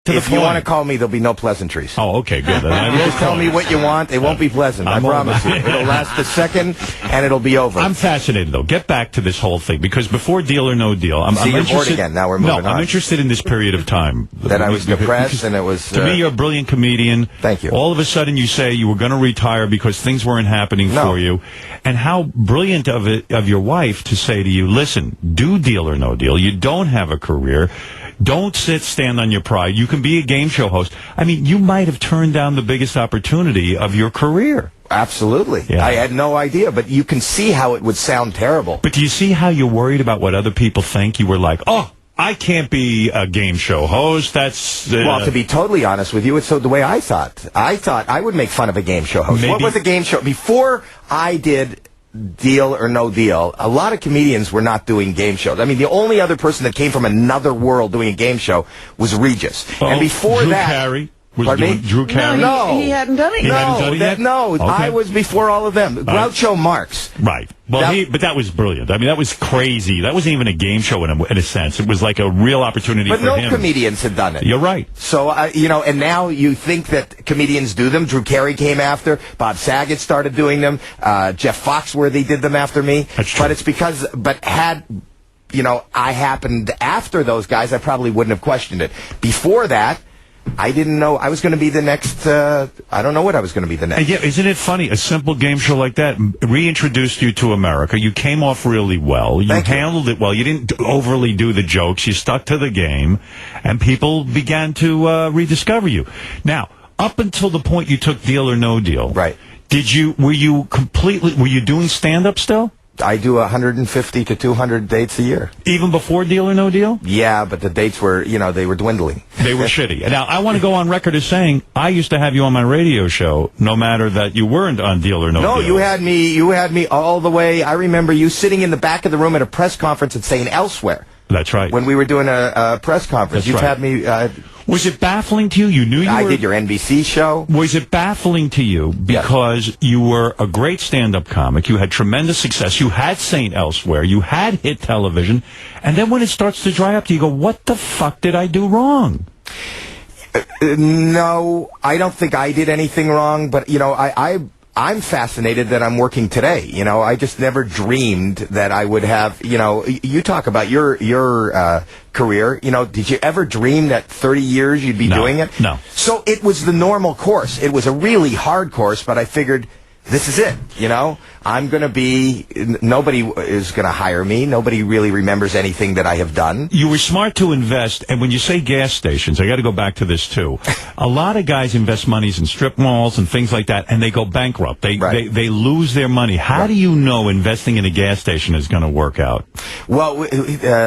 If you want to call me, there'll be no pleasantries. Oh, okay, good. Then Just tell me what you want. It won't be pleasant. I promise you. It'll last a second, and it'll be over. I'm fascinated, though. Get back to this whole thing, because before Deal or No Deal, I'm you're interested. bored again. Now we're moving on. I'm interested in this period of time. That I was depressed, and it was... To me, you're a brilliant comedian. Thank you. All of a sudden, you say you were going to retire because things weren't happening for you. And how brilliant of your wife to say to you, listen, do Deal or No Deal. You don't have a career. Don't stand on your pride. You can be a game show host. I mean, you might have turned down the biggest opportunity of your career. Absolutely. Yeah. I had no idea, but you can see how it would sound terrible. But do you see how you're worried about what other people think? You were like, oh, I can't be a game show host. That's... Well, to be totally honest with you, it's the way I thought. I thought I would make fun of a game show host. What was a game show? Before I did Deal or No Deal, a lot of comedians were not doing game shows. I mean, the only other person that came from another world doing a game show was Regis. And before Drew that... Carey was Pardon me? Drew Carey? No, he hadn't done it yet. No, Okay. I was before all of them. Groucho Marx. Right. Well, but that was brilliant. I mean, that was crazy. That wasn't even a game show in a sense. It was like a real opportunity for him. But no comedians had done it. You're right. So, and now you think that comedians do them. Drew Carey came after. Bob Saget started doing them. Jeff Foxworthy did them after me. That's true. But it's because, had I happened after those guys, I probably wouldn't have questioned it. Before that, I didn't know I was going to be the next, I don't know what I was going to be the next. Yeah, isn't it funny? A simple game show like that reintroduced you to America. You came off really well. You handled it well. You didn't overly do the jokes. You stuck to the game, and people began to rediscover you. Now, up until the point you took Deal or No Deal, right? Were you doing stand-up still? I do 150 to 200 dates a year. Even before Deal or No Deal? Yeah, but the dates were, they were dwindling. They were shitty. Now, I want to go on record as saying I used to have you on my radio show, no matter that you weren't on Deal or No Deal. No, you had me all the way. I remember you sitting in the back of the room at a press conference at St. Elsewhere. That's right. When we were doing a press conference. You've had me... was it baffling to you? You knew I did your NBC show. Was it baffling to you because you were a great stand-up comic, you had tremendous success, you had St. Elsewhere, you had hit television, and then when it starts to dry up, you go, what the fuck did I do wrong? No, I don't think I did anything wrong, but, I'm fascinated that I'm working today. I just never dreamed that I would have, you talk about your career. Did you ever dream that 30 years you'd be doing it? No. So it was the normal course. It was a really hard course, but I figured this is it. I'm going to be, nobody is going to hire me. Nobody really remembers anything that I have done. You were smart to invest, and when you say gas stations, I got to go back to this too. A lot of guys invest monies in strip malls and things like that, and they go bankrupt. They lose their money. How do you know investing in a gas station is going to work out? Well,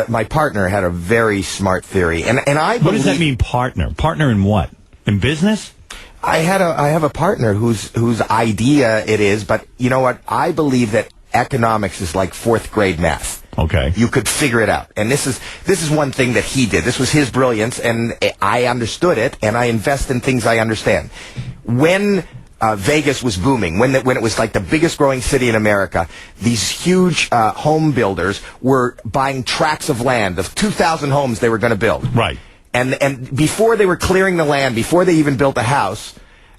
my partner had a very smart theory, and I believe... What does that mean, partner? Partner in what? In business? I have a partner whose idea it is, but you know what? I believe that economics is like fourth grade math. Okay. You could figure it out. And this is one thing that he did. This was his brilliance, and I understood it, and I invest in things I understand. When Vegas was booming, when it was like the biggest growing city in America, these huge home builders were buying tracts of land of 2,000 homes they were going to build. Right. And before they were clearing the land, before they even built a house,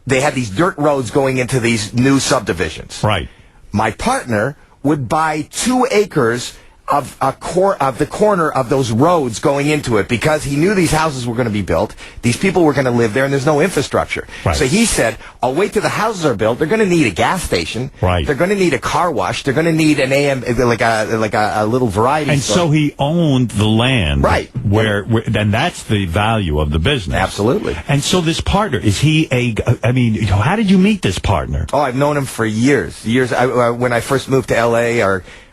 they had these dirt roads going into these new subdivisions. Right. My partner would buy 2 acres of the corner of those roads going into it because he knew these houses were going to be built. These people were going to live there, and there's no infrastructure. Right. So he said, I'll wait till the houses are built. They're going to need a gas station. Right. They're going to need a car wash. They're going to need an AM, like a little variety And store. so he owned the land. Right. And that's the value of the business. Absolutely. And so this partner, is he how did you meet this partner? Oh, I've known him for years. When I first moved to L.A.,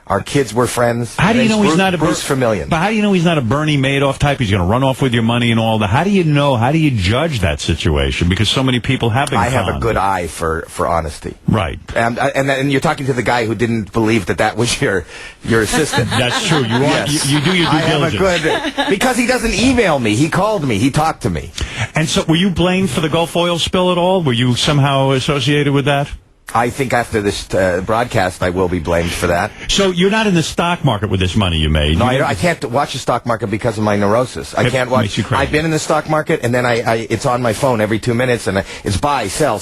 our kids were friends. How do you know he's not a Bruce Vermillion? But how do you know he's not a Bernie Madoff type? He's going to run off with your money and all that. How do you know? How do you judge that situation? Because so many people have been. I have a good eye for honesty. Right. And you're talking to the guy who didn't believe that was your assistant. That's true. You are. Yes. You do your due diligence. Because he doesn't email me. He called me. He talked to me. And so, were you blamed for the Gulf oil spill at all? Were you somehow associated with that? I think after this broadcast, I will be blamed for that. So you're not in the stock market with this money you made. No, I can't watch the stock market because of my neurosis. I can't watch. Makes you crazy. I've been in the stock market, and then it's on my phone every 2 minutes, and it's buy, sell,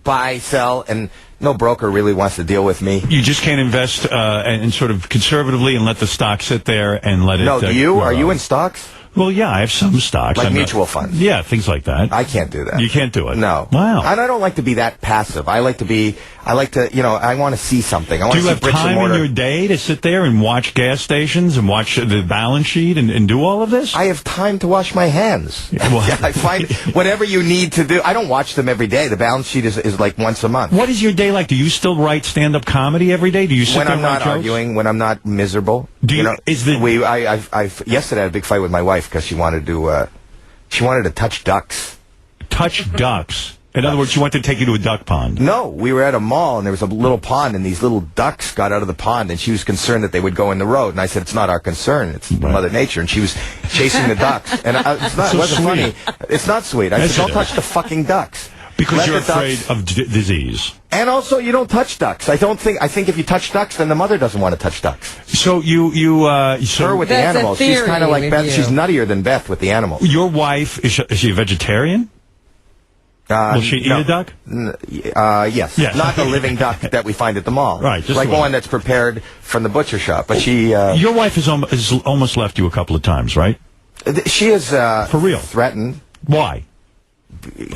buy, sell, and no broker really wants to deal with me. You just can't invest and sort of conservatively and let the stock sit there and let it. No, do you? Are you in stocks? Well, yeah, I have some stocks. Like I'm mutual funds? Yeah, things like that. I can't do that. You can't do it? No. Wow. And I don't like to be that passive. I like to, I want to see something. I want Do to you see have bricks and time in mortar. your day to sit there and watch gas stations and watch the balance sheet and do all of this? I have time to wash my hands. Well- I find whatever you need to do. I don't watch them every day. The balance sheet is like once a month. What is your day like? Do you still write stand-up comedy every day? Do you sit When there I'm and write not jokes? arguing, when I'm not miserable. Do you- yesterday I had a big fight with my wife because she wanted to touch ducks. Touch ducks. In other words, she wanted to take you to a duck pond. No, we were at a mall and there was a little pond and these little ducks got out of the pond and she was concerned that they would go in the road. And I said, it's not our concern. It's Mother Nature. And she was chasing the ducks. And it wasn't funny. It's not sweet. I Yes, said, don't it touch the fucking ducks. Because Let you're the ducks- afraid of disease. And also, you don't touch ducks. I think if you touch ducks, then the mother doesn't want to touch ducks. So Her with the That's a animals. She's theory kind of like with Beth. you. She's nuttier than Beth with the animals. your wife, is she a vegetarian? Will she eat no. a duck? Yes. Yes. Not the living duck that we find at the mall. Right, just like the one. one that's prepared from the butcher shop. But she Your wife has almost left you a couple of times, right? she is For real? threatened. Why?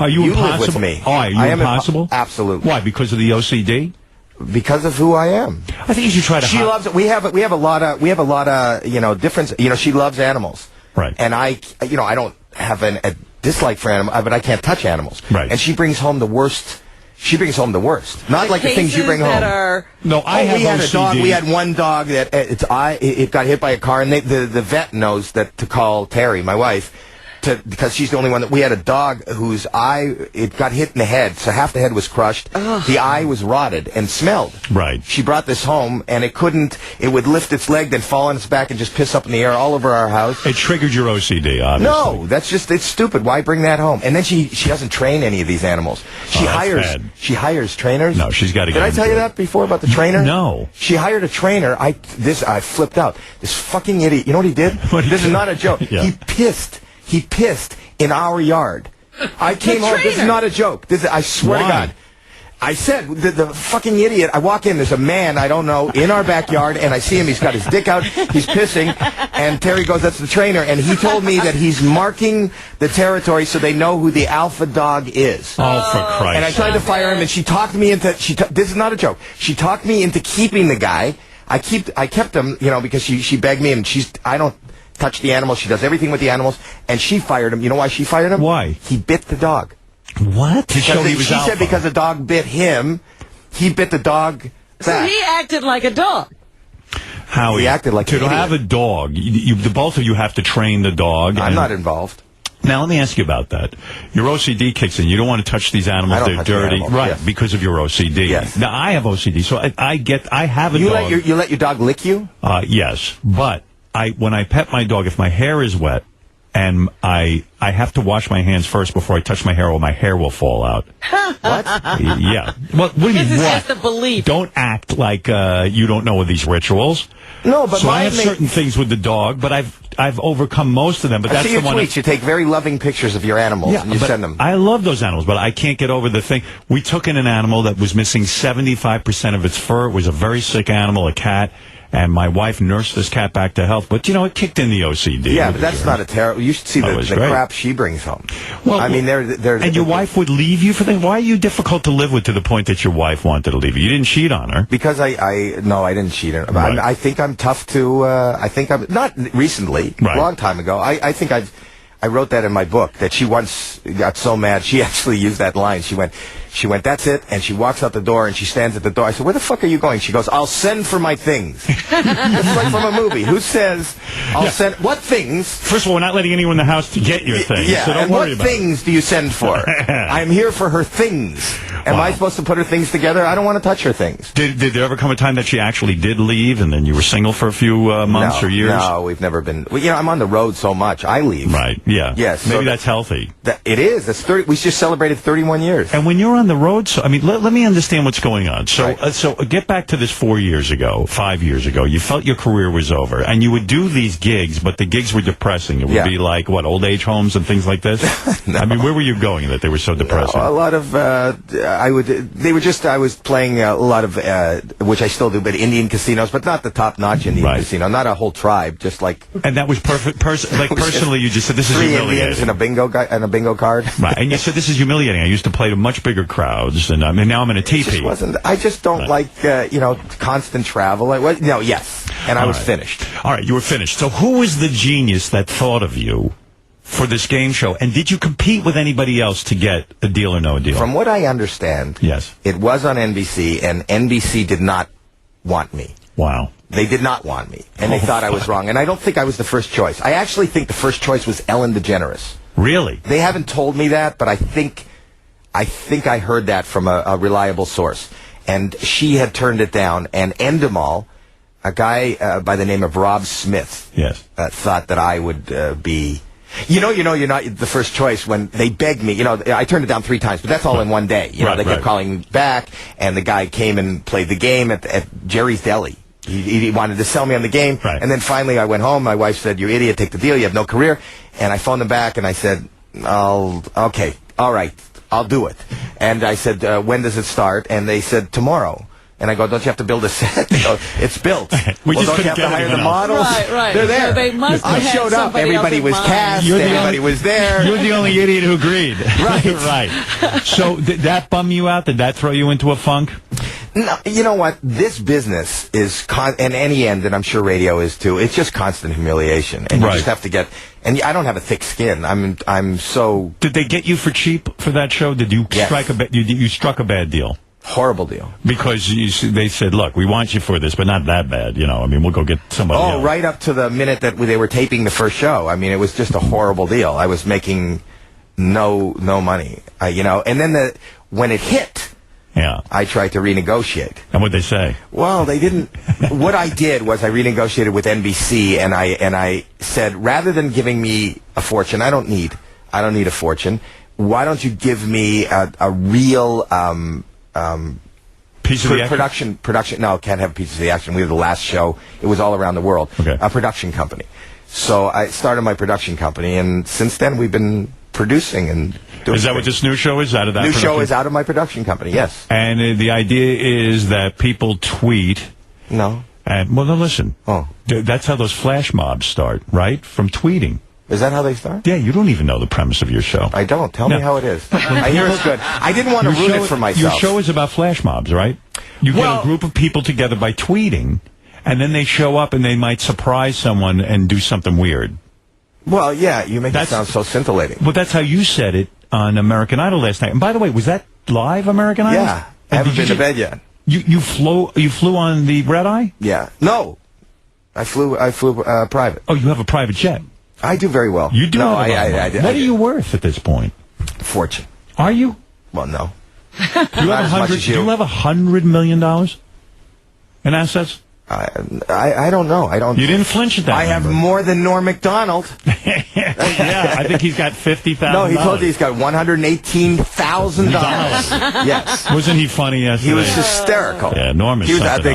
Are you You live impossible? with me. Oh, are you I am impossible? absolutely. Why? Because of the OCD? Because of who I am. I think you should try to. She loves. We have a lot of difference. She loves animals. Right. And I don't have a dislike for animals, but I can't touch animals. Right. And she brings home the worst. Not like the things you bring home. No, I have we had OCD. a dog. We had one dog that it got hit by a car, and the vet knows that to call Terry, my wife, because she's the only one that we had a dog whose eye it got hit in the head, so half the head was crushed. The eye was rotted and smelled. Right. She brought this home, and it would lift its leg, then fall on its back, and just piss up in the air all over our house. It triggered your OCD, obviously. No, it's stupid. Why bring that home? And then she doesn't train any of these animals. She hires trainers. No, she's got to get Did I tell you into it. that before about the trainer? No. She hired a trainer. I flipped out. This fucking idiot. You know what he did? What did he This do? is not a joke. Yeah. He pissed in our yard. I came home. This is trainer. not a joke. I swear Why? to God. I said, the fucking idiot, I walk in, there's a man I don't know in our backyard, and I see him, he's got his dick out, he's pissing, and Terry goes, that's the trainer, and he told me that he's marking the territory so they know who the alpha dog is. Oh, for Christ. And I tried to fire him, and she talked me into, this is not a joke, she talked me into keeping the guy. I kept him, because she begged me, and I don't touch the animals, she does everything with the animals, and she fired him. You know why she fired him? Why? He bit the dog. What? To show he was She alpha. said because the dog bit him, he bit the dog So back. he acted like a dog. Howie, He acted like to an idiot. have a dog, the both of you have to train the dog. I'm and- not involved. Now, let me ask you about that. Your OCD kicks in. You don't want to touch these animals. I don't They're touch the dirty. animals, Right, yes. because of your OCD. Yes. Now, I have OCD, so I have a You dog. let your dog lick you? Yes, but when I pet my dog, if my hair is wet, and I have to wash my hands first before I touch my hair, or my hair will fall out. What? Yeah. What do you This mean, is what? just a belief. Don't act like you don't know these rituals. No, but So I mine have certain things with the dog, but I've overcome most of them. But I that's see the your one. tweets. You take very loving pictures of your animals and you but send them. I love those animals, but I can't get over the thing. We took in an animal that was missing 75% of its fur. It was a very sick animal, a cat. And my wife nursed this cat back to health. But, it kicked in the OCD. Yeah, but that's not a terrible. You should see That the was great. crap she brings home. Well, I mean, they're And your wife would leave you for that? Why are you difficult to live with to the point that your wife wanted to leave you? You didn't cheat on her. Because no, I didn't cheat on her. Right. I think I'm tough to. I think I'm not recently, Right. a long time ago. I think I wrote that in my book that she once got so mad she actually used that line. She went, that's it, and she walks out the door and she stands at the door. I said, where the fuck are you going? She goes, I'll send for my things. It's like from a movie. Who says I'll send what things? First of all, we're not letting anyone in the house to get your things, Yeah, so don't and worry what about it. things do you send for? I'm here for her things. Am Wow. I supposed to put her things together? I don't want to touch her things. Did there ever come a time that she actually did leave, and then you were single for a few months No, or years? No, we've never been. Well, I'm on the road so much. I leave. Right. Yeah. Yes. Maybe so that's healthy. it is. It's 30. We just celebrated 31 years. And when you're on the road, so I mean, let me understand what's going on. So, Right. so get back to this 5 years ago. You felt your career was over, and you would do these gigs, but the gigs were depressing. It would Yeah. be like what, old age homes and things like this. I mean, where were you going that they were so depressing? A lot of I was playing a lot of which I still do, but Indian casinos, but not the top-notch Indian Right. casino, not a whole tribe, just like And that was perfect. Personally, you just said this is 3 humiliating. Indians and a bingo card. Right, and you said this is humiliating. I used to play to much bigger crowds, and I mean now I'm in a It just teepee. wasn't. I just don't like constant travel. Yes, and I was right. finished. All right, you were finished. So who was the genius that thought of you for this game show? And did you compete with anybody else to get a Deal or No Deal? From what I understand, Yes. it was on NBC, and NBC did not want me. Wow. They did not want me, and they thought I was wrong. And I don't think I was the first choice. I actually think the first choice was Ellen DeGeneres. Really? They haven't told me that, but I think I heard that from a reliable source. And she had turned it down, and Endemol, a guy by the name of Rob Smith, Yes. thought that I would be... you're not the first choice when they begged me. I turned it down 3 times, but that's all in one day. Right, they kept right. calling me back, and the guy came and played the game at Jerry's Deli. He wanted to sell me on the game. Right. And then finally I went home. My wife said, "You idiot, take the deal. You have no career." And I phoned them back, and I said, okay, all right, I'll do it. And I said, "When does it start?" And they said, "Tomorrow." And I go, "Don't you have to build a set?" They go, "It's built." We Well, just don't you couldn't have to get hire the anyone else. models? Right. They're there. So they must I have showed up. somebody Everybody else in was mind. cast. You're the Everybody only- was there. You're the only idiot who agreed. Right. Right. So did that bum you out? Did that throw you into a funk? No, you know what? This business is, and any end, and I'm sure radio is too, it's just constant humiliation. And Right. you just have to get, and I don't have a thick skin. I'm so Did they get you for cheap for that show? Did you Yes. strike you struck a bad deal? horrible deal. Because they said, look, we want you for this, but not that bad. I mean, we'll go get somebody else. Oh, right up to the minute that they were taping the first show. I mean, it was just a horrible deal. I was making no money, and then when it hit, Yeah. I tried to renegotiate. And what'd they say? Well, they didn't. What I did was I renegotiated with NBC, and I said, rather than giving me a fortune, I don't need a fortune. Why don't you give me a real Piece of the action? production? No, can't have a piece of the action. We were the last show. It was all around the world. Okay. A production company. So I started my production company, and since then we've been producing and doing. Is that what things. this new show is? Out of that New show production? is out of my production company. Yes. And the idea is that people tweet. No. And well, no, listen. Oh. That's how those flash mobs start, right? From tweeting. Is that how they start? Yeah, you don't even know the premise of your show. I don't. Tell No. me how it is. I hear it's good. I didn't want to ruin it for myself. Your show is about flash mobs, right? You get Well- a group of people together by tweeting, and then they show up and they might surprise someone and do something weird. Well, yeah, you make it That's- sound so scintillating. Well, that's how you said it on American Idol last night. And by the way, was that live American Idol? Yeah. I And haven't did been you to bed yet. You flew on the red eye? Yeah. No. I flew private. Oh, you have a private jet. I do very well. You do. No, have a lot of money. What are you worth at this point? Fortune. Are you? Well, no. Do you Not have as much as you. Do you have $100 million in assets? I don't know. I don't. You didn't flinch at that. I have number. more than Norm Macdonald. Yeah, I think he's got $50,000. No, he told you he's got $118,000. Yes. Wasn't he funny yesterday? He was hysterical. Yeah, Norm is He was something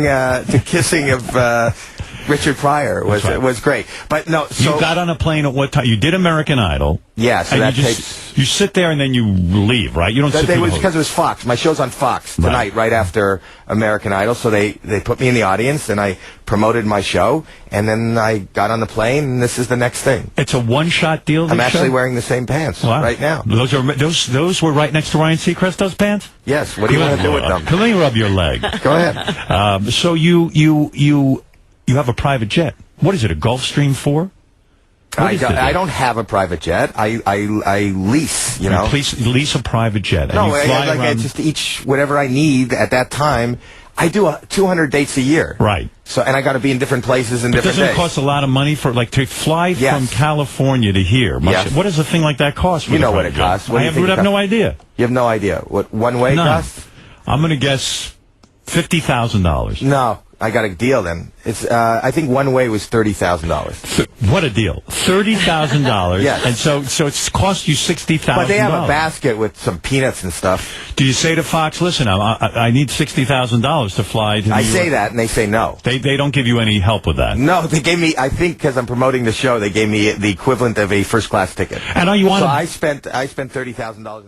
the else. kissing of Richard Pryor was That's right. was great. But no, so You got on a plane at what time? You did American Idol. Yeah, so and that you you sit there and then you leave, right? You don't sit there. because it was Fox. My show's on Fox tonight, right after American Idol. So they put me in the audience, and I promoted my show, and then I got on the plane, and this is the next thing. It's a one-shot deal. I'm this actually show? wearing the same pants Wow. right now. Those were right next to Ryan Seacrest. Those pants. Yes. What do you want to do with them? Let me rub your leg. Go ahead. So you have a private jet. What is it? A Gulfstream 4? I don't have a private jet. I lease. Lease a private jet. And No, you fly I around. just each whatever I need at that time. I do 200 dates a year. Right. So, and I got to be in different places and different Doesn't days. it cost a lot of money for to fly Yes. from California to here? Yes. What does a thing like that cost? For You the know what it private jet? costs. What do I you have, think would it have no costs? idea. You have no idea what one-way None. costs? I'm going to guess $50,000. No, I got a deal then. It's I think one way was $30,000. What a deal! $30,000. Yes. And so it's cost you $60,000. But they have a basket with some peanuts and stuff. Do you say to Fox, "Listen, I need $60,000 to fly to"? I say that, and they say no. They don't give you any help with that. No, they gave me. I think because I'm promoting the show, they gave me the equivalent of a first class ticket. And are you on? So I spent $30,000.